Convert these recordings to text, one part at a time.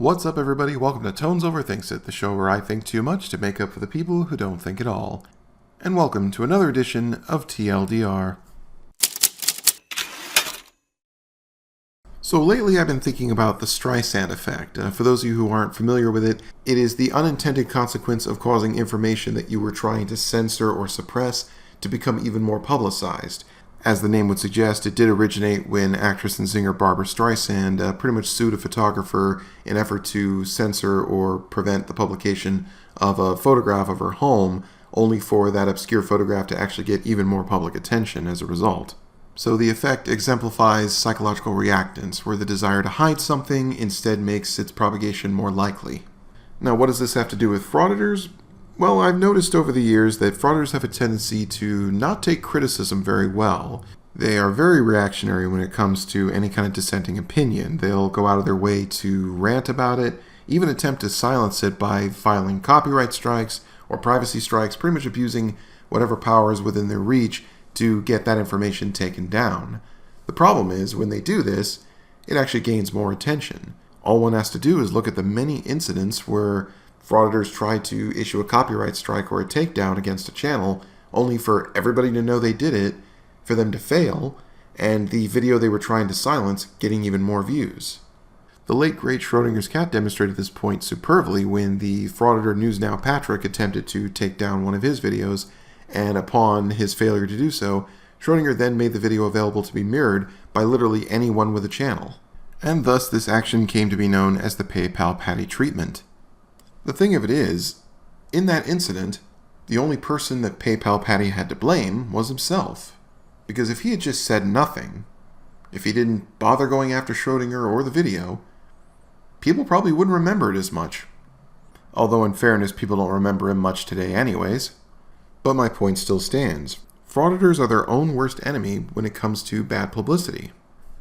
What's up, everybody? Welcome to Tones Overthinks It, the show where I think too much to make up for the people who don't think at all. And welcome to another edition of TLDR. So lately I've been thinking about the Streisand effect. For those of you who aren't familiar with it, it is the unintended consequence of causing information that you were trying to censor or suppress to become even more publicized. As the name would suggest, it did originate when actress and singer Barbra Streisand pretty much sued a photographer in an effort to censor or prevent the publication of a photograph of her home, only for that obscure photograph to actually get even more public attention as a result. So the effect exemplifies psychological reactance, where the desire to hide something instead makes its propagation more likely. Now, what does this have to do with frauditors? Well, I've noticed over the years that frauditors have a tendency to not take criticism very well. They are very reactionary when it comes to any kind of dissenting opinion. They'll go out of their way to rant about it, even attempt to silence it by filing copyright strikes or privacy strikes, pretty much abusing whatever power is within their reach to get that information taken down. The problem is, when they do this, it actually gains more attention. All one has to do is look at the many incidents where frauditors try to issue a copyright strike or a takedown against a channel, only for everybody to know they did it, for them to fail, and the video they were trying to silence getting even more views. The late great Schrodinger's cat demonstrated this point superbly when the frauditor NewsNow Patrick attempted to take down one of his videos, and upon his failure to do so, Schrodinger then made the video available to be mirrored by literally anyone with a channel. And thus this action came to be known as the PayPal Patty treatment. The thing of it is, in that incident, the only person that PayPal Patty had to blame was himself. Because if he had just said nothing, if he didn't bother going after Schrodinger or the video, people probably wouldn't remember it as much. Although in fairness, people don't remember him much today anyways. But my point still stands. Frauditors are their own worst enemy when it comes to bad publicity.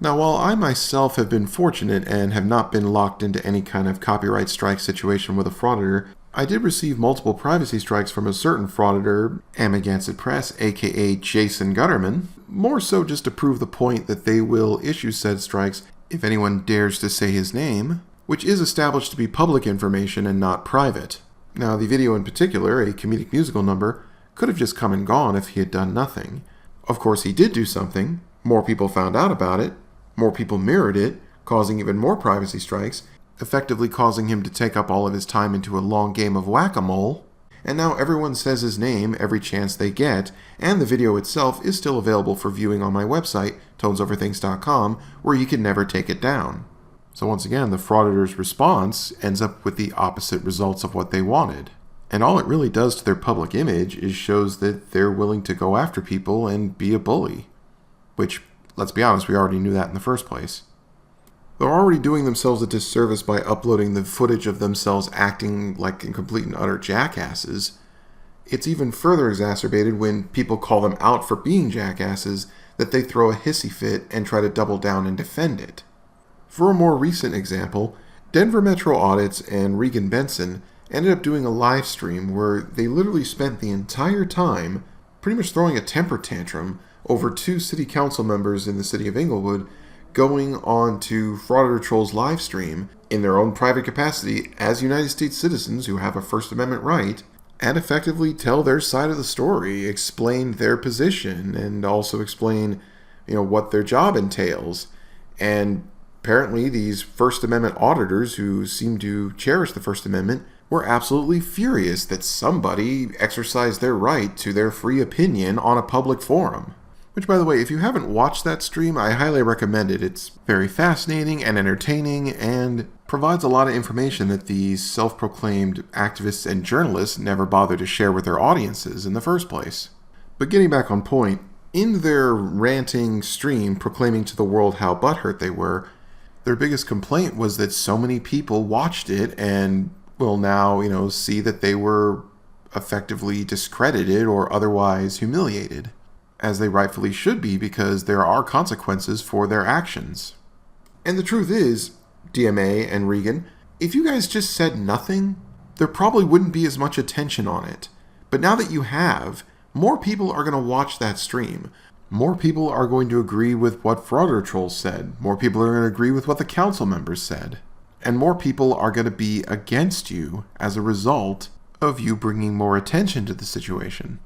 Now, while I myself have been fortunate and have not been locked into any kind of copyright strike situation with a frauditor, I did receive multiple privacy strikes from a certain frauditor, Amagansett Press, aka Jason Gutterman, more so just to prove the point that they will issue said strikes if anyone dares to say his name, which is established to be public information and not private. Now, the video in particular, a comedic musical number, could have just come and gone if he had done nothing. Of course, he did do something. More people found out about it. More people mirrored it, causing even more privacy strikes, effectively causing him to take up all of his time into a long game of whack-a-mole. And now everyone says his name every chance they get, and the video itself is still available for viewing on my website, tonesoverthings.com, where you can never take it down. So once again, the frauditor's response ends up with the opposite results of what they wanted. And all it really does to their public image is shows that they're willing to go after people and be a bully. Which, let's be honest, we already knew that in the first place. They're already doing themselves a disservice by uploading the footage of themselves acting like complete and utter jackasses. It's even further exacerbated when people call them out for being jackasses that they throw a hissy fit and try to double down and defend it. For a more recent example, Denver Metro Audits and Regan Benson ended up doing a live stream where they literally spent the entire time pretty much throwing a temper tantrum over two city council members in the city of Inglewood going on to Frauditor Troll's live stream in their own private capacity as United States citizens who have a First Amendment right, and effectively tell their side of the story, explain their position, and also explain, what their job entails. And apparently these First Amendment auditors who seem to cherish the First Amendment were absolutely furious that somebody exercised their right to their free opinion on a public forum. Which, by the way, if you haven't watched that stream, I highly recommend it. It's very fascinating and entertaining and provides a lot of information that these self-proclaimed activists and journalists never bother to share with their audiences in the first place. But getting back on point, in their ranting stream proclaiming to the world how butthurt they were, their biggest complaint was that so many people watched it and will now, see that they were effectively discredited or otherwise humiliated. As they rightfully should be, because there are consequences for their actions. And the truth is, DMA and Regan, if you guys just said nothing, there probably wouldn't be as much attention on it. But now that you have, more people are going to watch that stream. More people are going to agree with what Frauditor Troll said. More people are going to agree with what the council members said. And more people are going to be against you as a result of you bringing more attention to the situation.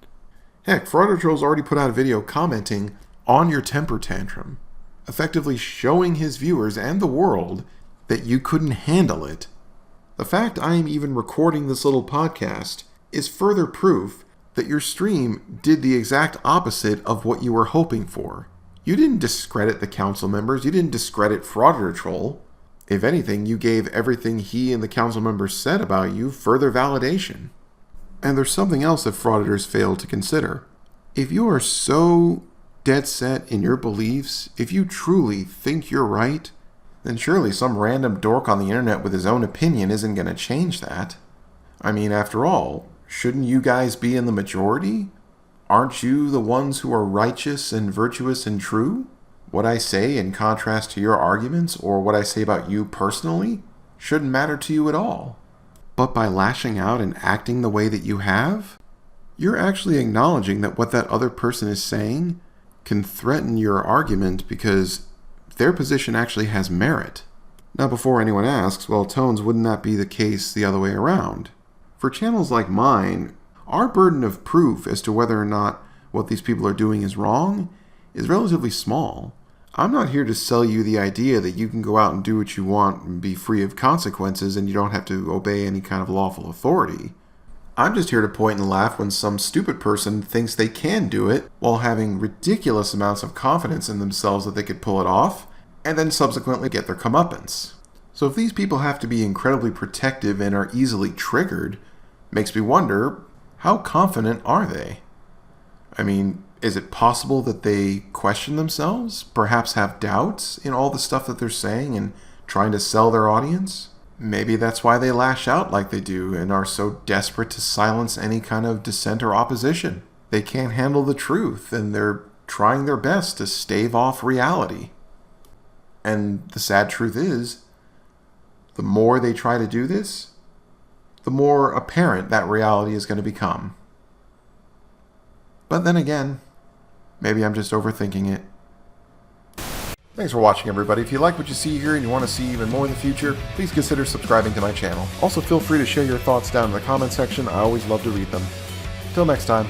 Heck, Frauditor Troll's already put out a video commenting on your temper tantrum, effectively showing his viewers and the world that you couldn't handle it. The fact I am even recording this little podcast is further proof that your stream did the exact opposite of what you were hoping for. You didn't discredit the council members, you didn't discredit Frauditor Troll. If anything, you gave everything he and the council members said about you further validation. And there's something else that frauditors fail to consider. If you are so dead set in your beliefs, if you truly think you're right, then surely some random dork on the internet with his own opinion isn't going to change that. I mean, after all, shouldn't you guys be in the majority? Aren't you the ones who are righteous and virtuous and true? What I say in contrast to your arguments, or what I say about you personally, shouldn't matter to you at all. But by lashing out and acting the way that you have, you're actually acknowledging that what that other person is saying can threaten your argument because their position actually has merit. Now, before anyone asks, well, Tones, wouldn't that be the case the other way around? For channels like mine, our burden of proof as to whether or not what these people are doing is wrong is relatively small. I'm not here to sell you the idea that you can go out and do what you want and be free of consequences and you don't have to obey any kind of lawful authority. I'm just here to point and laugh when some stupid person thinks they can do it while having ridiculous amounts of confidence in themselves that they could pull it off, and then subsequently get their comeuppance. So if these people have to be incredibly protective and are easily triggered, makes me wonder, how confident are they? I mean, is it possible that they question themselves? Perhaps have doubts in all the stuff that they're saying and trying to sell their audience? Maybe that's why they lash out like they do and are so desperate to silence any kind of dissent or opposition. They can't handle the truth and they're trying their best to stave off reality. And the sad truth is, the more they try to do this, the more apparent that reality is going to become. But then again, maybe I'm just overthinking it. Thanks for watching, everybody. If you like what you see here and you want to see even more in the future, please consider subscribing to my channel. Also, feel free to share your thoughts down in the comment section. I always love to read them. Till next time.